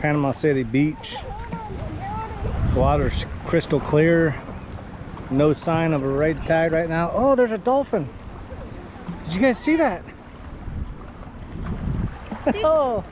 Panama City Beach. Water's crystal clear. No sign of a red tide right now. Oh, there's a dolphin. Did you guys see that? Oh.